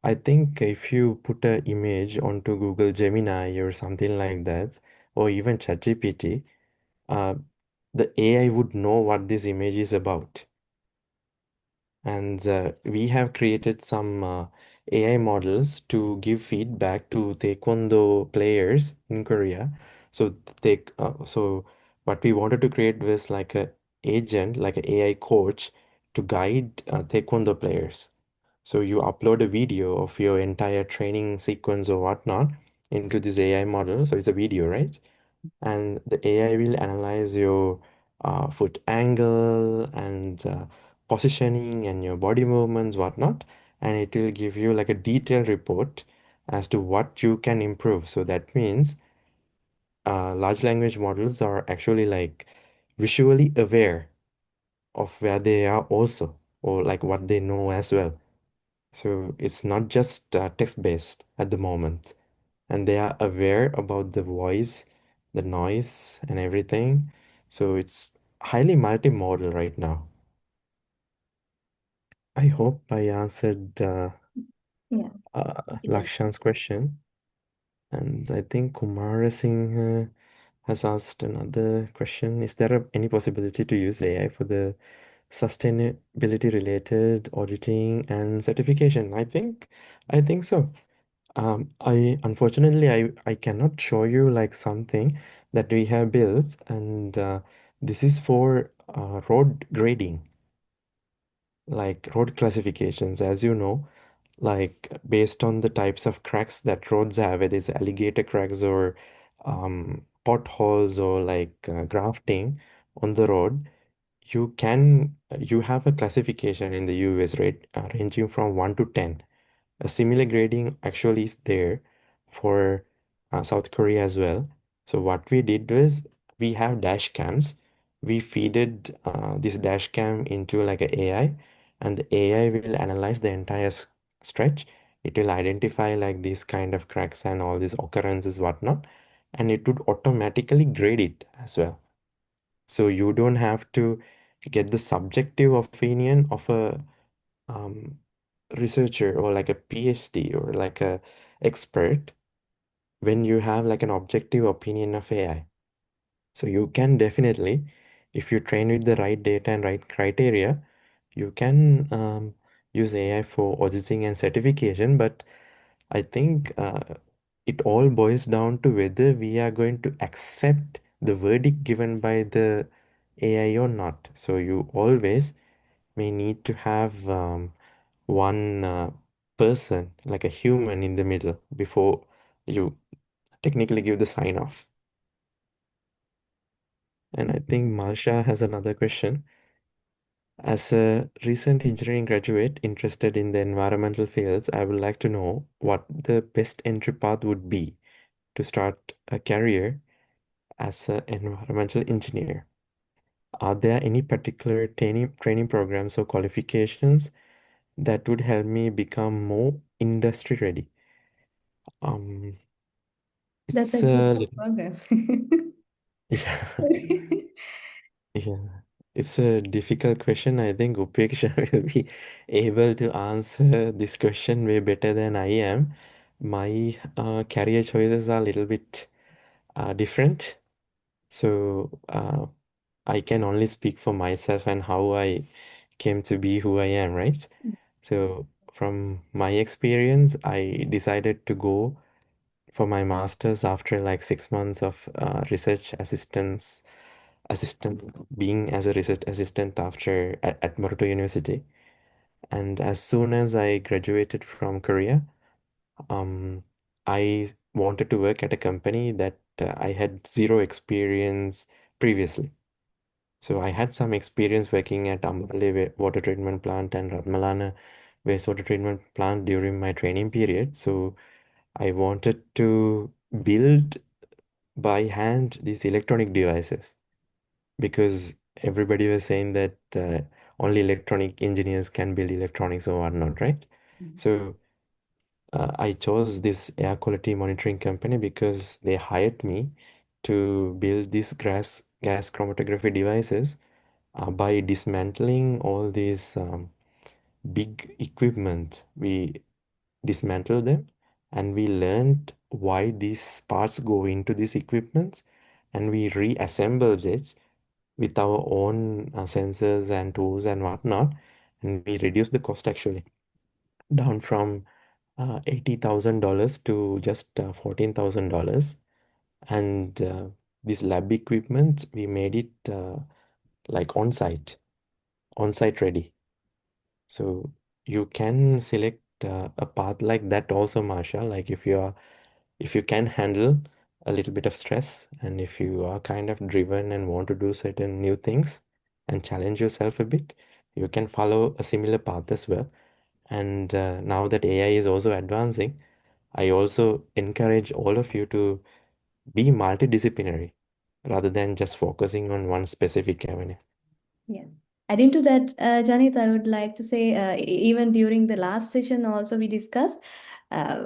I think if you put an image onto Google Gemini or something like that, or even ChatGPT, uh, the AI would know what this image is about. And we have created some AI models to give feedback to Taekwondo players in Korea. So what we wanted to create was like a agent, like an AI coach to guide Taekwondo players. So you upload a video of your entire training sequence or whatnot into this AI model. So it's a video, right? And the AI will analyze your foot angle and positioning and your body movements, whatnot, and it will give you like a detailed report as to what you can improve. So that means large language models are actually like visually aware of where they are also, or like what they know as well. So it's not just text-based at the moment, and they are aware about the voice, the noise, and everything. So it's highly multimodal right now. I hope I answered Yeah, it does. Lakshan's question. And I think Kumara Singh has asked another question. Is there any possibility to use AI for the sustainability related auditing and certification? I think so. I unfortunately I cannot show you like something that we have built, and this is for road grading, like road classifications, as you know, like based on the types of cracks that roads have, whether it's alligator cracks or potholes or like grafting on the road, you have a classification in the US, right, ranging from 1 to 10. A similar grading actually is there for South Korea as well. So what we did was we have dash cams. We feeded this dash cam into like a AI, and the AI will analyze the entire stretch. It will identify like these kind of cracks and all these occurrences, whatnot, and it would automatically grade it as well. So you don't have to get the subjective opinion of a um, researcher or like a PhD or like a expert when you have like an objective opinion of AI. So you can definitely, if you train with the right data and right criteria, you can use AI for auditing and certification. But I think it all boils down to whether we are going to accept the verdict given by the AI or not. So you always may need to have one person, like a human in the middle, before you technically give the sign off. And I think Marsha has another question. As a recent engineering graduate interested in the environmental fields, I would like to know what the best entry path would be to start a career as an environmental engineer. Are there any particular training programs or qualifications that would help me become more industry ready? Um, That's a it's good a little, program. yeah, yeah, it's a difficult question. I think Upeksha will be able to answer this question way better than I am. My career choices are a little bit different. So I can only speak for myself and how I came to be who I am, right? So from my experience, I decided to go for my master's after like 6 months of research assistant being as a research assistant after at Maruto University. And as soon as I graduated from Korea, um, I wanted to work at a company that I had zero experience previously. So I had some experience working at Ambale water treatment plant and Ratmalana wastewater treatment plant during my training period. So I wanted to build by hand these electronic devices because everybody was saying that only electronic engineers can build electronics or whatnot, right? So I chose this air quality monitoring company because they hired me to build these gas chromatography devices by dismantling all these big equipment. We dismantled them and we learned why these parts go into these equipments and we reassembled it with our own sensors and tools and whatnot, and we reduced the cost actually down from $80,000 to just $14,000. And this lab equipment, we made it like on-site ready. So you can select a path like that also, Marsha. Like if you can handle a little bit of stress and if you are kind of driven and want to do certain new things and challenge yourself a bit, you can follow a similar path as well. And now that AI is also advancing, I also encourage all of you to be multidisciplinary rather than just focusing on one specific avenue. Yeah. Adding to that, Janith, I would like to say, even during the last session, also we discussed uh,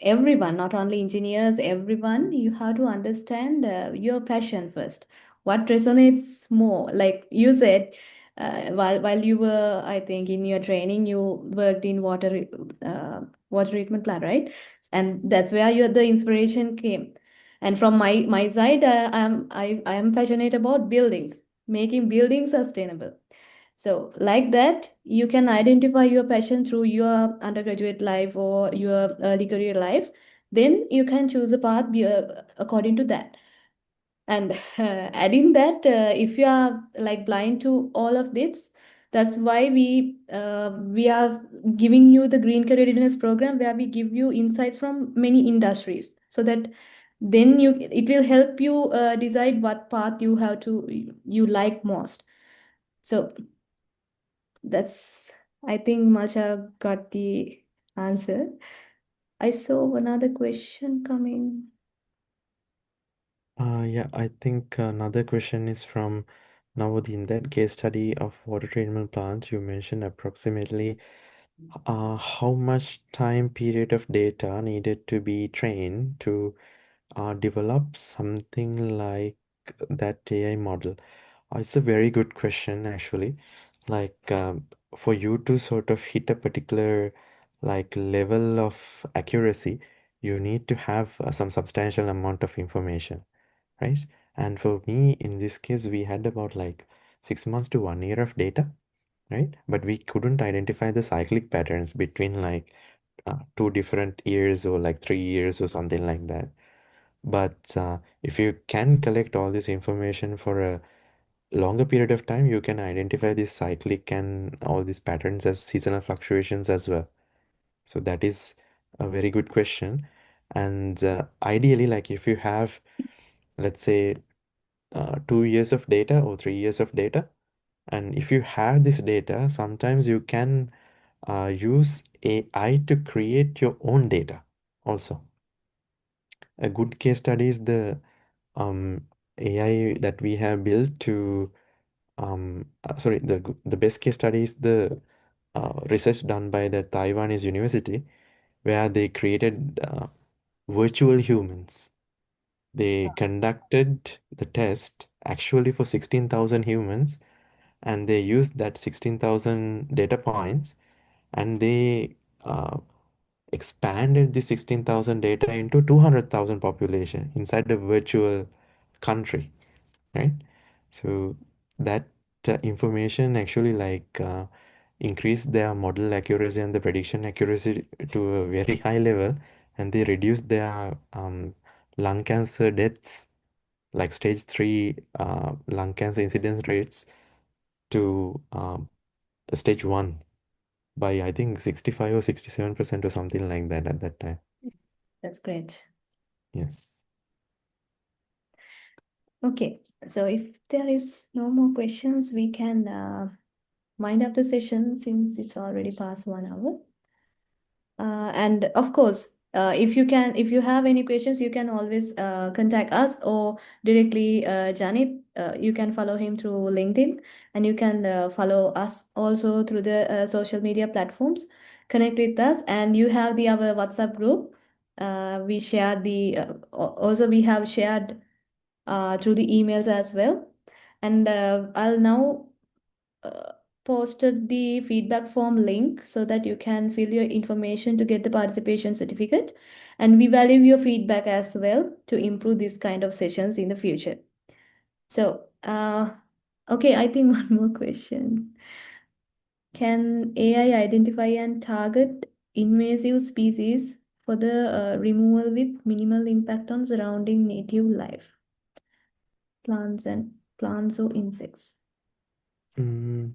everyone, not only engineers, everyone, you have to understand your passion first. What resonates more? Like you said, while you were, I think, in your training, you worked in water treatment plant, right? And that's where the inspiration came. And from my side, I am passionate about buildings, making buildings sustainable. So, like that, you can identify your passion through your undergraduate life or your early career life. Then you can choose a path according to that. And adding that, if you are like blind to all of this, that's why we are giving you the Green Career Readiness program, where we give you insights from many industries, so that then it will help you decide what path you like most. So that's, I think, Masha got the answer. I saw another question coming. Yeah, I think another question is from Navodi. In that case study of water treatment plants, you mentioned approximately how much time period of data needed to be trained to develop something like that AI model? It's a very good question, actually. Like, for you to sort of hit a particular like level of accuracy, you need to have some substantial amount of information, right? And for me, in this case, we had about like 6 months to 1 year of data, right? But we couldn't identify the cyclic patterns between like 2 different years or like 3 years or something like that. But if you can collect all this information for a longer period of time, you can identify this cyclic and all these patterns as seasonal fluctuations as well. So that is a very good question. And ideally, like if you have, let's say, 2 years of data or 3 years of data, And if you have this data, sometimes you can use AI to create your own data also. A good case study is the AI that we have built to sorry, the best case study is the research done by the Taiwanese university where they created virtual humans. They conducted the test actually for 16,000 humans, and they used that 16,000 data points, and they expanded the 16,000 data into 200,000 population inside the virtual country, right? So that information actually increased their model accuracy and the prediction accuracy to a very high level, and they reduced their lung cancer deaths, like stage 3 lung cancer incidence rates to stage 1 by I think 65 or 67% or something like that at that time. That's great. Yes. Okay, so if there is no more questions, we can wind up the session since it's already past 1 hour. And of course, if you have any questions, you can always contact us or directly Janith. You can follow him through LinkedIn, and you can follow us also through the social media platforms. Connect with us, and you have the our WhatsApp group. We share the also we have shared through the emails as well. And I'll now uh, posted the feedback form link so that you can fill your information to get the participation certificate. And we value your feedback as well to improve these kind of sessions in the future. So, okay, I think one more question. Can AI identify and target invasive species for the removal with minimal impact on surrounding native life, plants or insects? Mm,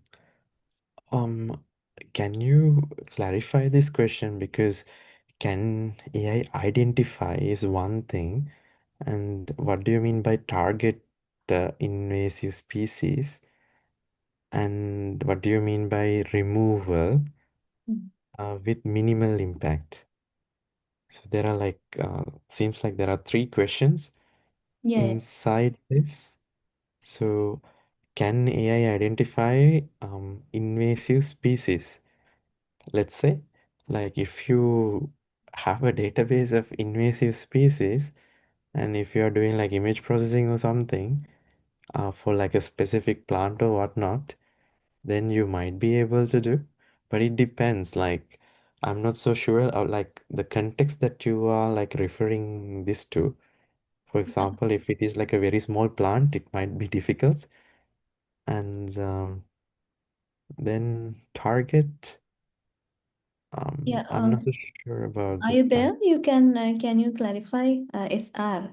um, can you clarify this question? Because can AI identify is one thing, and what do you mean by target invasive species? And what do you mean by removal Mm. with minimal impact? So there are seems like there are three questions Yeah, yeah. inside this. So can AI identify invasive species? Let's say, like if you have a database of invasive species, and if you are doing like image processing or something for like a specific plant or whatnot, then you might be able to do. But it depends. Like, I'm not so sure of like the context that you are like referring this to. For example, if it is like a very small plant, it might be difficult. And then target, Yeah, I'm not so sure about are the you target. there? Can you clarify SR?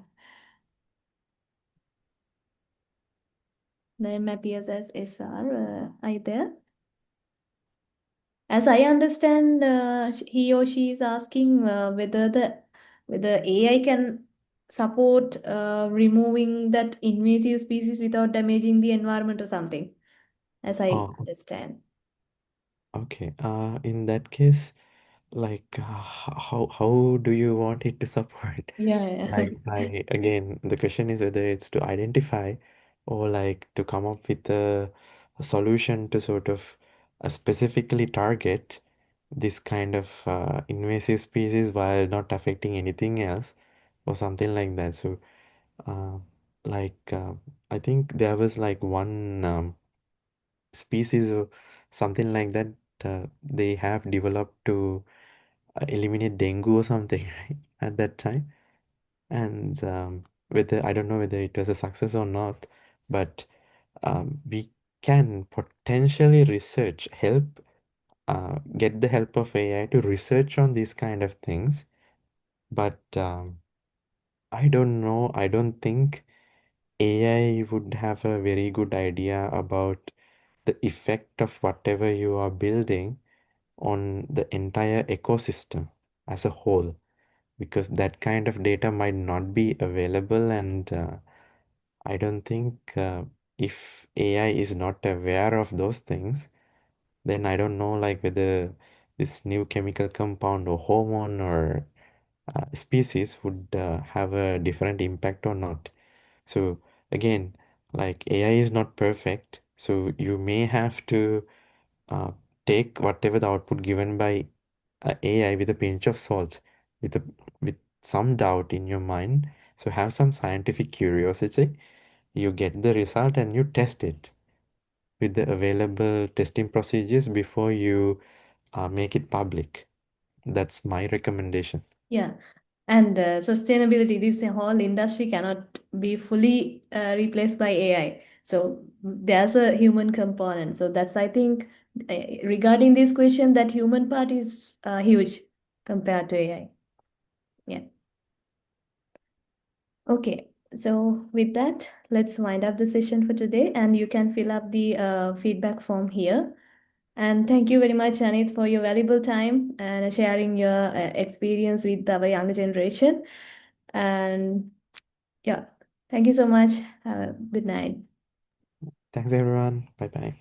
The name appears as SR. Are you there? As I understand, he or she is asking whether AI can support removing that invasive species without damaging the environment or something, as I Oh, understand. okay. In that case, how do you want it to support? Yeah, yeah. Like by again, the question is whether it's to identify or like to come up with a solution to sort of specifically target this kind of invasive species while not affecting anything else or something like that. So, uh, like I think there was like one species or something like that they have developed to eliminate dengue or something, right, at that time. And whether I don't know whether it was a success or not, but we can potentially research, help, get the help of AI to research on these kind of things. But I don't know, I don't think AI would have a very good idea about the effect of whatever you are building on the entire ecosystem as a whole, because that kind of data might not be available, and I don't think if AI is not aware of those things, then I don't know like whether this new chemical compound or hormone or species would have a different impact or not. So again, like AI is not perfect, so you may have to uh, take whatever the output given by AI with a pinch of salt, with a with some doubt in your mind. So have some scientific curiosity. You get the result and you test it with the available testing procedures before you make it public. That's my recommendation. Yeah. And sustainability, this whole industry cannot be fully replaced by AI. So there's a human component. So that's, I think, regarding this question, that human part is huge compared to AI. Yeah. Okay. So with that, let's wind up the session for today, and you can fill up the feedback form here. And thank you very much, Janith, for your valuable time and sharing your experience with our younger generation. And yeah, thank you so much. Have a good night. Thanks everyone. Bye bye.